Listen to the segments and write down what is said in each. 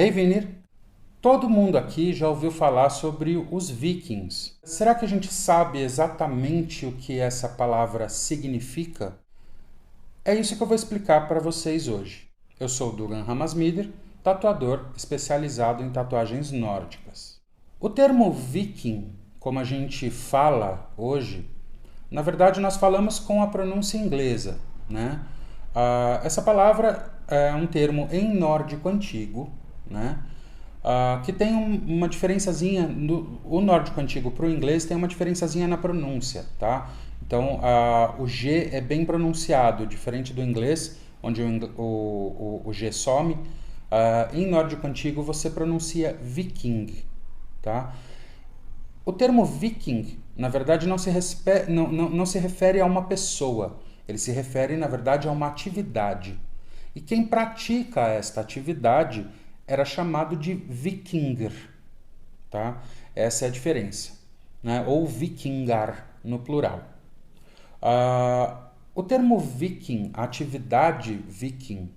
Hey Vinir, todo mundo aqui já ouviu falar sobre os vikings. Será que a gente sabe exatamente o que essa palavra significa? É isso que eu vou explicar para vocês hoje. Eu sou o Dugan Ramasmider, tatuador especializado em tatuagens nórdicas. O termo viking, como a gente fala hoje, na verdade nós falamos com a pronúncia inglesa, né? Essa palavra é um termo em nórdico antigo, né? Que tem uma diferençazinha, o nórdico antigo para o inglês tem uma diferençazinha na pronúncia, tá? Então, o G é bem pronunciado, diferente do inglês, onde o G some. Em nórdico antigo você pronuncia viking, tá? O termo viking, na verdade, não se refere a uma pessoa. Ele se refere, na verdade, a uma atividade. E quem pratica esta atividade era chamado de vikinger, tá? Essa é a diferença, né? Ou vikingar no plural. O termo viking, a atividade viking,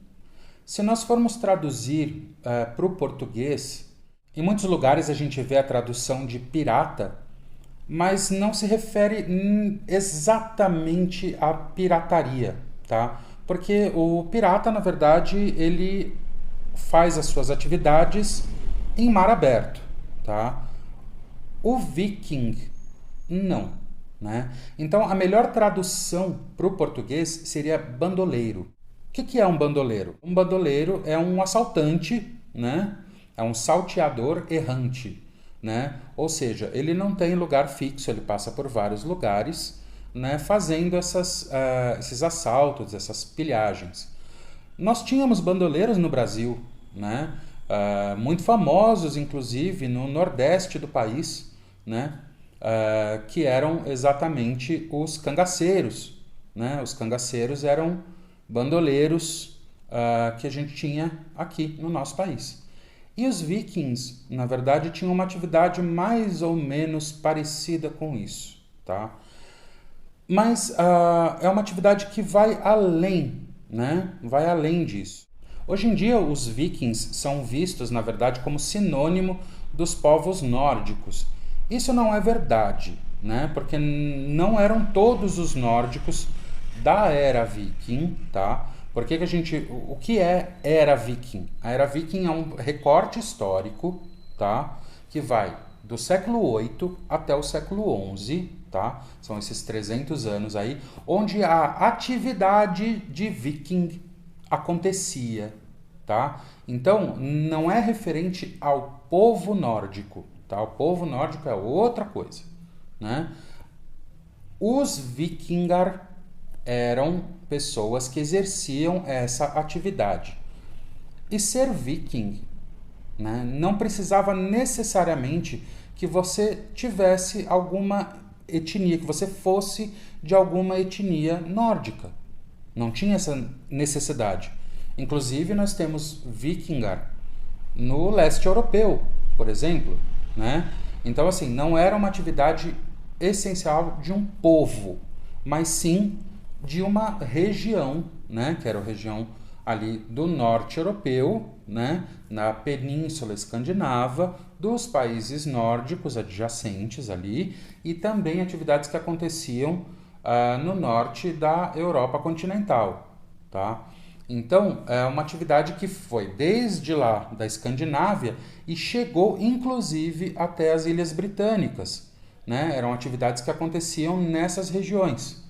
se nós formos traduzir para o português, em muitos lugares a gente vê a tradução de pirata, mas não se refere exatamente à pirataria, tá? Porque o pirata, na verdade, ele faz as suas atividades em mar aberto, tá? O viking, não, né? Então, a melhor tradução para o português seria bandoleiro. O que é um bandoleiro? Um bandoleiro é um assaltante, né? É um salteador errante, né? Ou seja, ele não tem lugar fixo, ele passa por vários lugares, né? Fazendo esses assaltos, essas pilhagens. Nós tínhamos bandoleiros no Brasil, né? Muito famosos, inclusive, no nordeste do país, né? Que eram exatamente os cangaceiros, né? Os cangaceiros eram bandoleiros que a gente tinha aqui no nosso país. E os vikings, na verdade, tinham uma atividade mais ou menos parecida com isso, tá? Mas é uma atividade que vai além, né? Vai além disso. Hoje em dia, os vikings são vistos, na verdade, como sinônimo dos povos nórdicos. Isso não é verdade, né? Porque não eram todos os nórdicos da era viking, tá? O que é era viking? A era viking é um recorte histórico, tá? Que vai do século 8 até o século 11, tá? São esses 300 anos aí, onde a atividade de viking acontecia, tá? Então, não é referente ao povo nórdico, tá? O povo nórdico é outra coisa, né? Os vikingar eram pessoas que exerciam essa atividade. E ser viking, né, não precisava necessariamente que você tivesse alguma etnia, que você fosse de alguma etnia nórdica. Não tinha essa necessidade. Inclusive, nós temos vikingar no leste europeu, por exemplo, né? Então, assim, não era uma atividade essencial de um povo, mas sim de uma região, né, que era a região ali do norte europeu, né, na península escandinava, dos países nórdicos adjacentes ali, e também atividades que aconteciam no norte da Europa continental, tá? Então, é uma atividade que foi desde lá da Escandinávia e chegou inclusive até as Ilhas Britânicas, né? Eram atividades que aconteciam nessas regiões.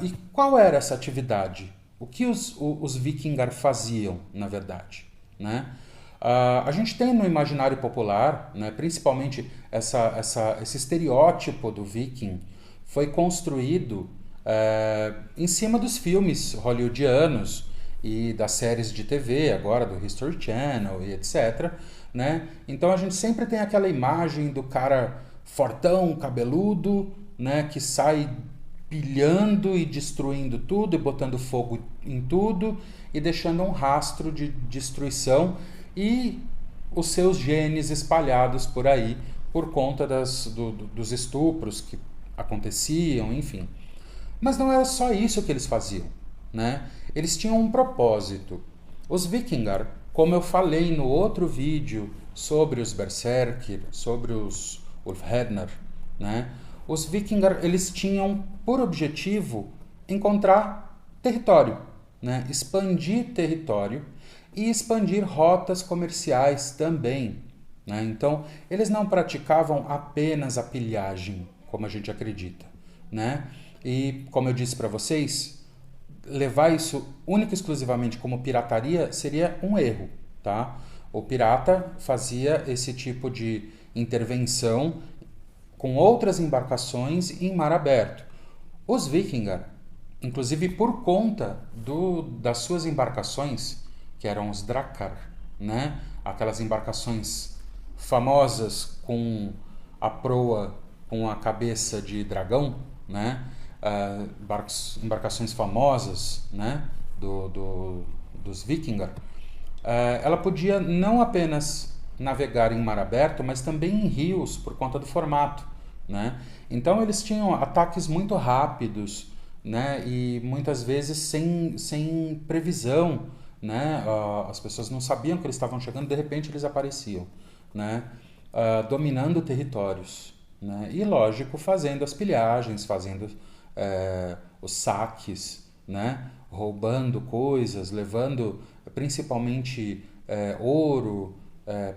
E qual era essa atividade? O que os vikingar faziam, na verdade, né? A gente tem no imaginário popular, né, principalmente esse estereótipo do viking foi construído em cima dos filmes hollywoodianos e das séries de TV, agora do History Channel e etc, né? Então a gente sempre tem aquela imagem do cara fortão, cabeludo, né, que sai pilhando e destruindo tudo e botando fogo em tudo e deixando um rastro de destruição e os seus genes espalhados por aí por conta dos estupros que aconteciam, enfim. Mas não era só isso que eles faziam, né? Eles tinham um propósito. Os vikingar como eu falei no outro vídeo sobre os Berserker, sobre os Ulfhednar, né? Os Vikingar, eles tinham por objetivo encontrar território, né? Expandir território e expandir rotas comerciais também, né? Então, eles não praticavam apenas a pilhagem, como a gente acredita, né? E, como eu disse para vocês, levar isso única e exclusivamente como pirataria seria um erro, tá? O pirata fazia esse tipo de intervenção com outras embarcações em mar aberto. Os Vikingar, inclusive por conta das suas embarcações, que eram os Drakkar, né? Aquelas embarcações famosas com a proa com a cabeça de dragão, né? Embarcações famosas, né? Dos Vikingar, ela podia não apenas navegar em mar aberto, mas também em rios por conta do formato, né? Então eles tinham ataques muito rápidos, né? E muitas vezes sem previsão, né? As pessoas não sabiam que eles estavam chegando, de repente eles apareciam, né? Dominando territórios, né? E lógico, fazendo as pilhagens, fazendo os saques, né? Roubando coisas, levando principalmente ouro,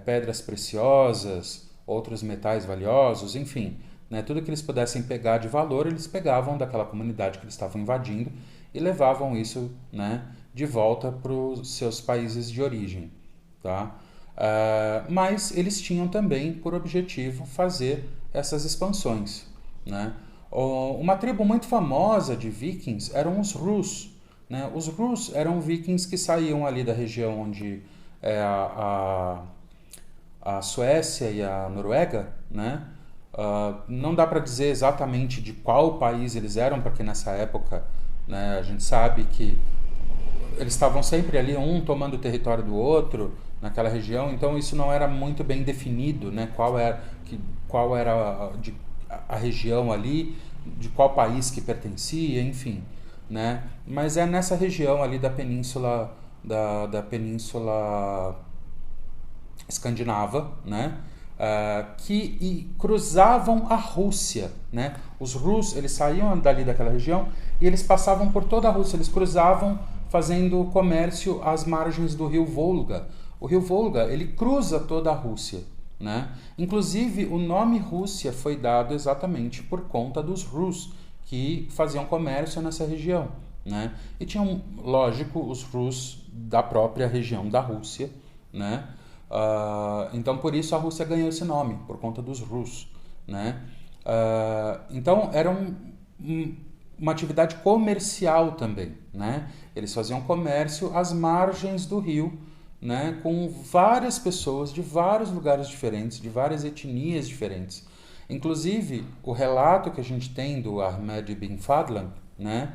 pedras preciosas, outros metais valiosos, enfim, né? Tudo que eles pudessem pegar de valor, eles pegavam daquela comunidade que eles estavam invadindo e levavam isso, né, de volta para os seus países de origem, tá? Mas eles tinham também por objetivo fazer essas expansões, né? Uma tribo muito famosa de vikings eram os Rus, né? Os Rus eram vikings que saíam ali da região onde é a Suécia e a Noruega, né? Não dá para dizer exatamente de qual país eles eram, porque nessa época, né, a gente sabe que eles estavam sempre ali, um tomando o território do outro naquela região, então isso não era muito bem definido, né? Qual era a região ali, de qual país que pertencia, enfim, né? Mas é nessa região ali da península da península escandinava, né? Que cruzavam a Rússia, né? Os Rus, eles saíam dali daquela região e eles passavam por toda a Rússia, eles cruzavam fazendo comércio às margens do rio Volga. O rio Volga, ele cruza toda a Rússia, né? Inclusive, o nome Rússia foi dado exatamente por conta dos Rus, que faziam comércio nessa região, né? E tinham, lógico, os Rus da própria região da Rússia, né? Então, por isso a Rússia ganhou esse nome, por conta dos Rus, né? Então, era uma atividade comercial também, né? Eles faziam comércio às margens do rio, né? Com várias pessoas de vários lugares diferentes, de várias etnias diferentes. Inclusive, o relato que a gente tem do Ahmed bin Fadlan, né?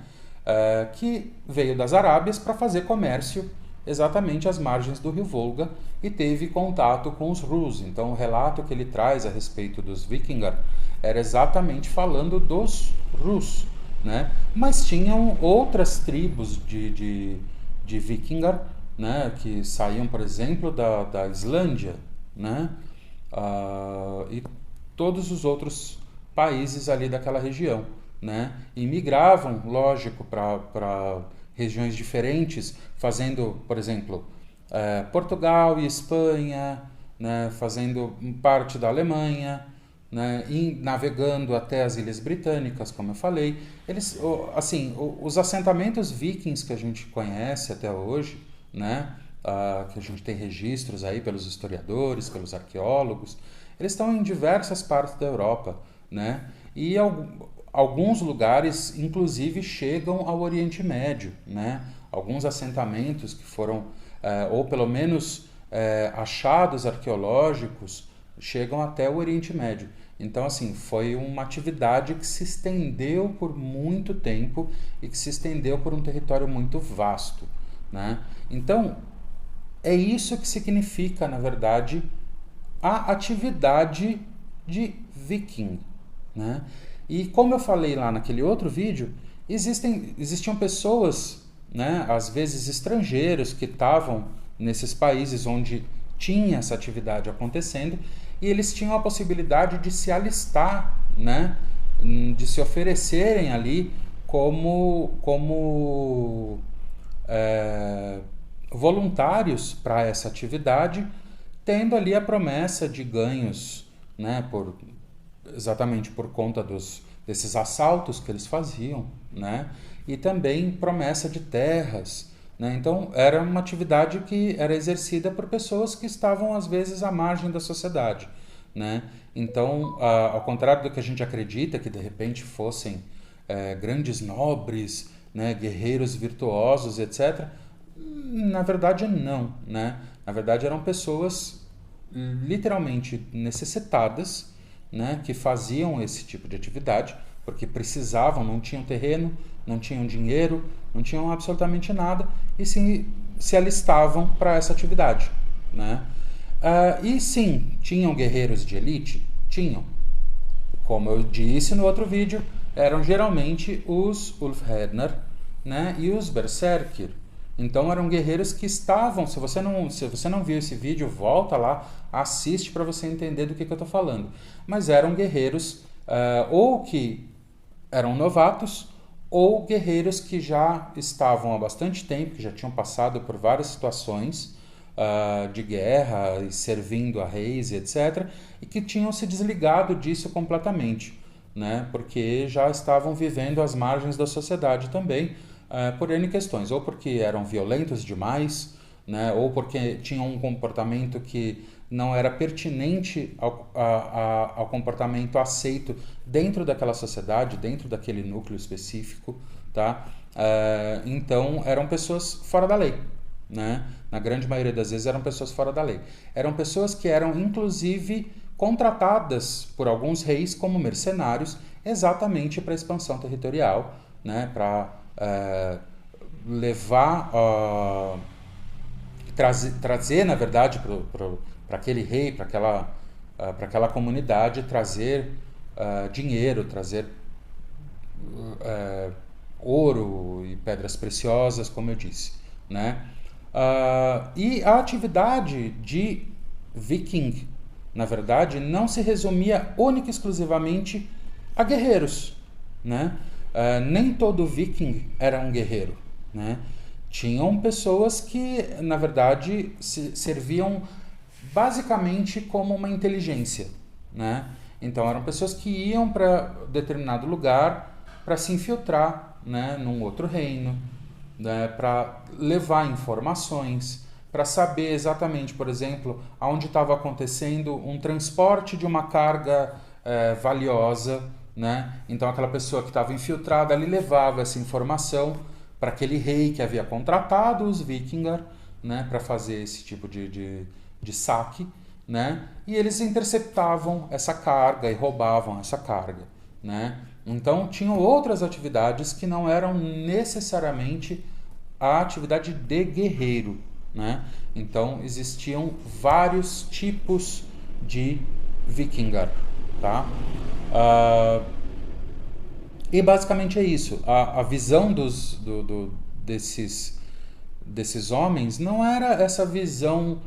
Que veio das Arábias para fazer comércio exatamente às margens do rio Volga e teve contato com os Rus. Então, o relato que ele traz a respeito dos Vikingar era exatamente falando dos Rus, né? Mas tinham outras tribos de Vikingar, né? Que saíam, por exemplo, da Islândia, né? E todos os outros países ali daquela região, né? E migravam, lógico, para regiões diferentes, fazendo, por exemplo, Portugal e Espanha, né, fazendo parte da Alemanha, né, e navegando até as Ilhas Britânicas, como eu falei. Eles, assim, os assentamentos vikings que a gente conhece até hoje, né, que a gente tem registros aí pelos historiadores, pelos arqueólogos, eles estão em diversas partes da Europa, né, e alguns lugares, inclusive, chegam ao Oriente Médio, né? Alguns assentamentos que foram, ou pelo menos achados arqueológicos, chegam até o Oriente Médio. Então, assim, foi uma atividade que se estendeu por muito tempo e que se estendeu por um território muito vasto, né? Então, é isso que significa, na verdade, a atividade de viking, né? E como eu falei lá naquele outro vídeo, existiam pessoas, né, às vezes estrangeiros, que estavam nesses países onde tinha essa atividade acontecendo, e eles tinham a possibilidade de se alistar, né, de se oferecerem ali como voluntários para essa atividade, tendo ali a promessa de ganhos, né, exatamente por conta desses assaltos que eles faziam, né, e também promessa de terras, né. Então era uma atividade que era exercida por pessoas que estavam às vezes à margem da sociedade, né. Então, ao contrário do que a gente acredita, que de repente fossem grandes nobres, né, guerreiros virtuosos, etc., na verdade não, né? Na verdade eram pessoas literalmente necessitadas, né, que faziam esse tipo de atividade porque precisavam, não tinham terreno, não tinham dinheiro, não tinham absolutamente nada e se alistavam para essa atividade, né? E sim, tinham guerreiros de elite? Tinham. Como eu disse no outro vídeo, eram geralmente os Ulfhednar, né, e os Berserkir. Então eram guerreiros que estavam, se você não viu esse vídeo, volta lá, assiste para você entender do que eu estou falando. Mas eram guerreiros ou que eram novatos, ou guerreiros que já estavam há bastante tempo, que já tinham passado por várias situações de guerra e servindo a reis, etc., e que tinham se desligado disso completamente, né? Porque já estavam vivendo às margens da sociedade também, por N questões, ou porque eram violentos demais, né? Ou porque tinham um comportamento que não era pertinente ao comportamento aceito dentro daquela sociedade, dentro daquele núcleo específico, tá? Então eram pessoas fora da lei, né? Na grande maioria das vezes eram pessoas fora da lei. Eram pessoas que eram inclusive contratadas por alguns reis como mercenários exatamente para expansão territorial, né? Para levar, trazer na verdade para aquele rei, para aquela comunidade, trazer dinheiro, trazer ouro e pedras preciosas, como eu disse, né? E a atividade de viking, na verdade, não se resumia única e exclusivamente a guerreiros, né? Nem todo viking era um guerreiro, né? Tinham pessoas que, na verdade, serviam basicamente como uma inteligência, né? Então eram pessoas que iam para determinado lugar para se infiltrar, né, num outro reino, né, para levar informações, para saber exatamente, por exemplo, aonde estava acontecendo um transporte de uma carga valiosa, né? Então aquela pessoa que estava infiltrada ali levava essa informação para aquele rei que havia contratado os vikingar, né, para fazer esse tipo de saque, né? E eles interceptavam essa carga e roubavam essa carga, né? Então tinham outras atividades que não eram necessariamente a atividade de guerreiro, né? Então existiam vários tipos de vikingar, tá? E basicamente é isso. A visão desses homens não era essa visão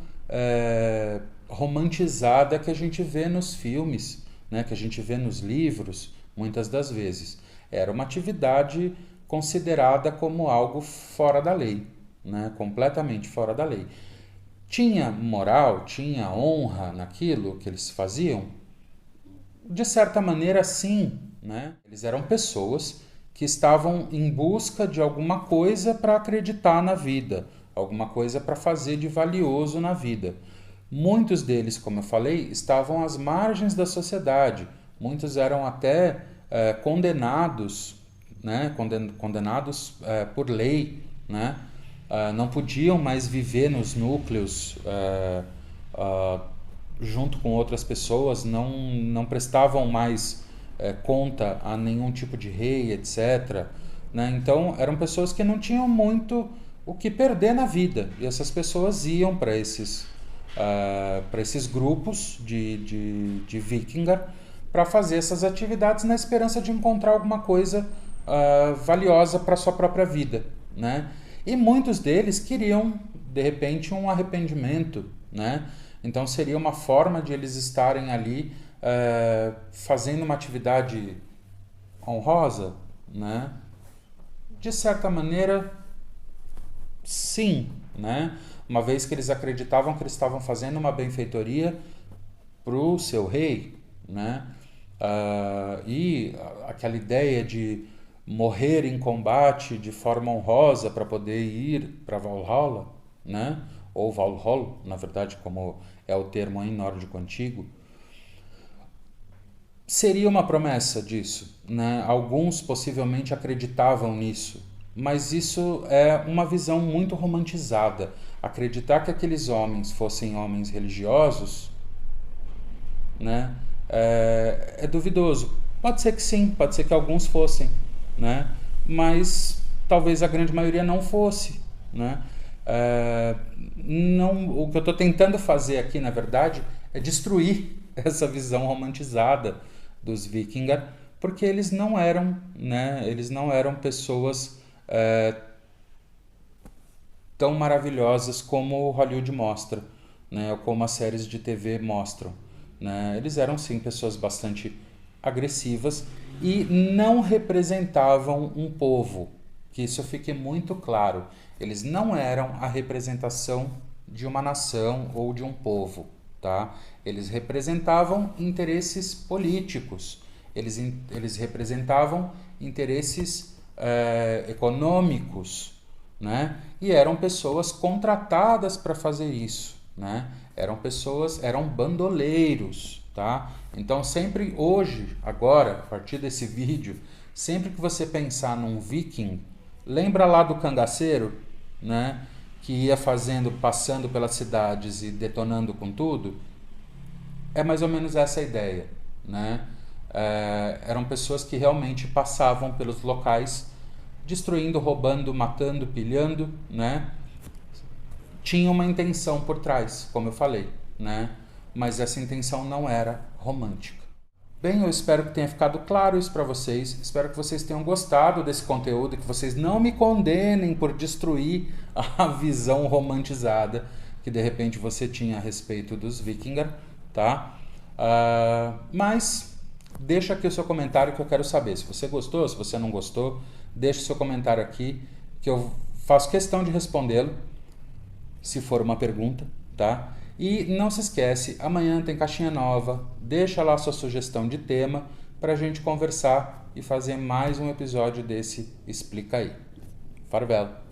romantizada que a gente vê nos filmes, né? Que a gente vê nos livros, muitas das vezes. Era uma atividade considerada como algo fora da lei, né? Completamente fora da lei. Tinha moral, tinha honra naquilo que eles faziam? De certa maneira, sim, né? Eles eram pessoas que estavam em busca de alguma coisa para acreditar na vida, alguma coisa para fazer de valioso na vida. Muitos deles, como eu falei, estavam às margens da sociedade. Muitos eram até condenados, né? Condenados por lei, né? Não podiam mais viver nos núcleos junto com outras pessoas, não prestavam mais conta a nenhum tipo de rei, etc., né? Então eram pessoas que não tinham muito o que perder na vida, e essas pessoas iam para esses grupos de vikingar para fazer essas atividades na esperança de encontrar alguma coisa valiosa para sua própria vida, né? E muitos deles queriam de repente um arrependimento, né? Então seria uma forma de eles estarem ali fazendo uma atividade honrosa, né? De certa maneira, sim, né? Uma vez que eles acreditavam que eles estavam fazendo uma benfeitoria para o seu rei, né? E aquela ideia de morrer em combate de forma honrosa para poder ir para Valhalla, né? Ou Valhalla, na verdade, como é o termo em nórdico antigo, seria uma promessa disso, né? Alguns possivelmente acreditavam nisso, mas isso é uma visão muito romantizada. Acreditar que aqueles homens fossem homens religiosos, né? É duvidoso. Pode ser que sim, pode ser que alguns fossem, né? Mas talvez a grande maioria não fosse, né? Não, o que eu estou tentando fazer aqui, na verdade, é destruir essa visão romantizada dos Vikingar, porque eles não eram, né? Eles não eram pessoas tão maravilhosas como Hollywood mostra, né? Ou como as séries de TV mostram, né? Eles eram sim pessoas bastante agressivas e não representavam um povo, que isso fique muito claro. Eles não eram a representação de uma nação ou de um povo, tá? Eles representavam interesses políticos, eles representavam interesses econômicos, né? E eram pessoas contratadas para fazer isso, né? Eram bandoleiros, tá? Então sempre hoje, agora, a partir desse vídeo, sempre que você pensar num viking, lembra lá do cangaceiro, né? Que ia passando pelas cidades e detonando com tudo? É mais ou menos essa a ideia, né? Eram pessoas que realmente passavam pelos locais destruindo, roubando, matando, pilhando, né? Tinha uma intenção por trás, como eu falei, né? Mas essa intenção não era romântica. Bem, eu espero que tenha ficado claro isso para vocês. Espero que vocês tenham gostado desse conteúdo e que vocês não me condenem por destruir a visão romantizada que de repente você tinha a respeito dos Vikingar, tá? Mas deixa aqui o seu comentário que eu quero saber. Se você gostou, se você não gostou, deixa o seu comentário aqui que eu faço questão de respondê-lo, se for uma pergunta, tá? E não se esquece, amanhã tem caixinha nova, deixa lá sua sugestão de tema para a gente conversar e fazer mais um episódio desse Explica Aí. Farvel!